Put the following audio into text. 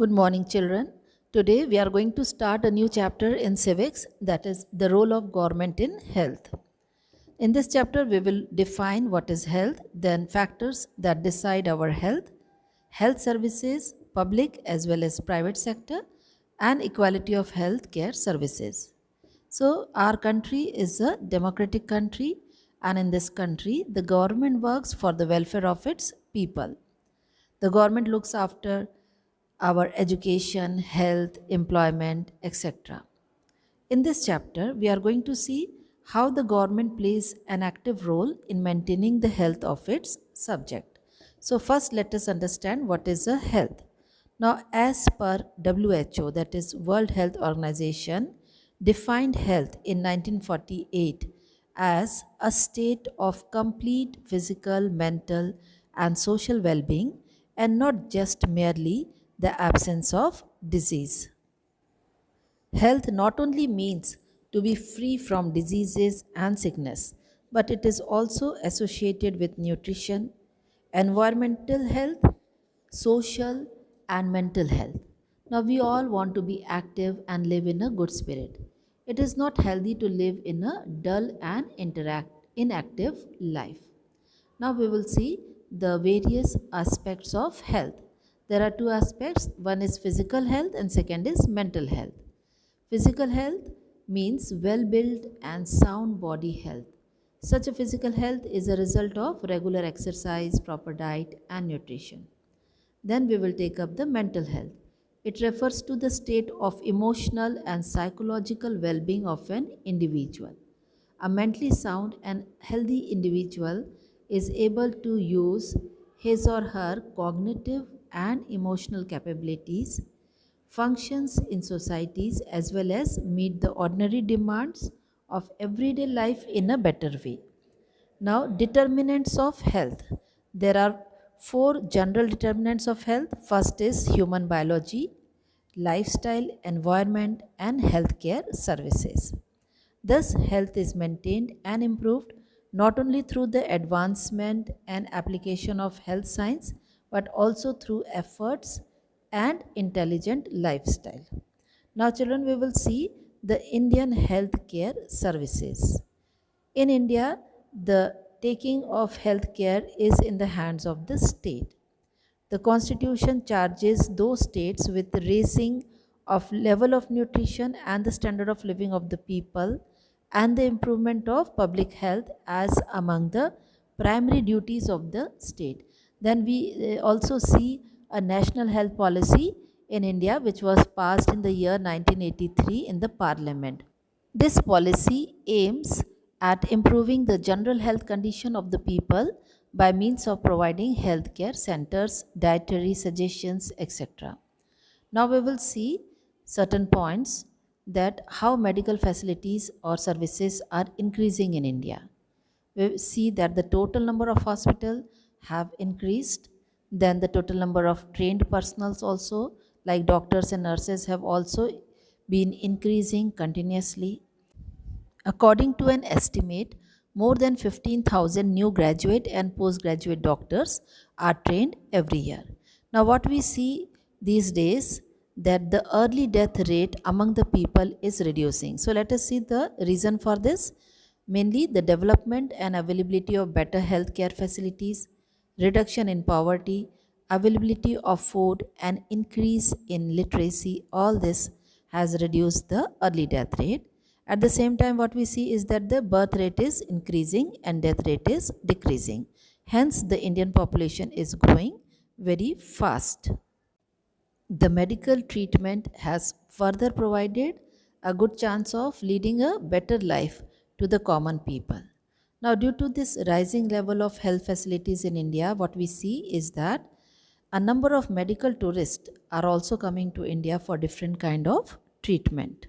Good morning, children. Today we are going to start a new chapter in civics, that is the role of government in health. In this chapter, we will define what is health, then factors that decide our health, health services, public as well as private sector, and equality of health care services. So, our country is a democratic country, and in this country, the government works for the welfare of its people. The government looks after our education, health, employment, etc. In this chapter, we are going to see how the government plays an active role in maintaining the health of its subject. So, first, let us understand what is a health. Now, as per WHO, that is World Health Organization, defined health in 1948 as a state of complete physical, mental, and social well being, and not just merely the absence of disease. Health not only means to be free from diseases and sickness, but it is also associated with nutrition, environmental health, social, and mental health. Now, we all want to be active and live in a good spirit. It is not healthy to live in a dull and inactive life. Now we will see the various aspects of health. There are two aspects, one is physical health and second is mental health. Physical health means well built and sound body health. Such a physical health is a result of regular exercise, proper diet, and nutrition. Then we will take up the mental health. It refers to the state of emotional and psychological well being of an individual. A mentally sound and healthy individual is able to use his or her cognitive and emotional capabilities, functions in societies, as well as meet the ordinary demands of everyday life in a better way. Now, determinants of health. There are four general determinants of health. First is human biology, lifestyle, environment, and healthcare services. Thus, health is maintained and improved not only through the advancement and application of health science, but also through efforts and intelligent lifestyle. Now, children, we will see the Indian healthcare services. In India, the taking of healthcare is in the hands of the state. The constitution charges those states with raising of level of nutrition and the standard of living of the people and the improvement of public health as among the primary duties of the state. Then we also see a national health policy in India which was passed in the year 1983 in the parliament. This policy aims at improving the general health condition of the people by means of providing healthcare centers, dietary suggestions, etc. Now we will see certain points that how medical facilities or services are increasing in India. We see that the total number of hospitals have increased, then the total number of trained personnels also like doctors and nurses have also been increasing continuously. According to an estimate, more than 15,000 new graduate and postgraduate doctors are trained every year. Now, what we see these days that the early death rate among the people is reducing. So, let us see the reason for this. Mainly, the development and availability of better healthcare facilities, reduction in poverty, availability of food, and increase in literacy. All this has reduced the early death rate. At the same time, what we see is that the birth rate is increasing and death rate is decreasing. Hence, the Indian population is growing very fast. The medical treatment has further provided a good chance of leading a better life to the common people. Now, due to this rising level of health facilities in India, what we see is that a number of medical tourists are also coming to India for different kind of treatment.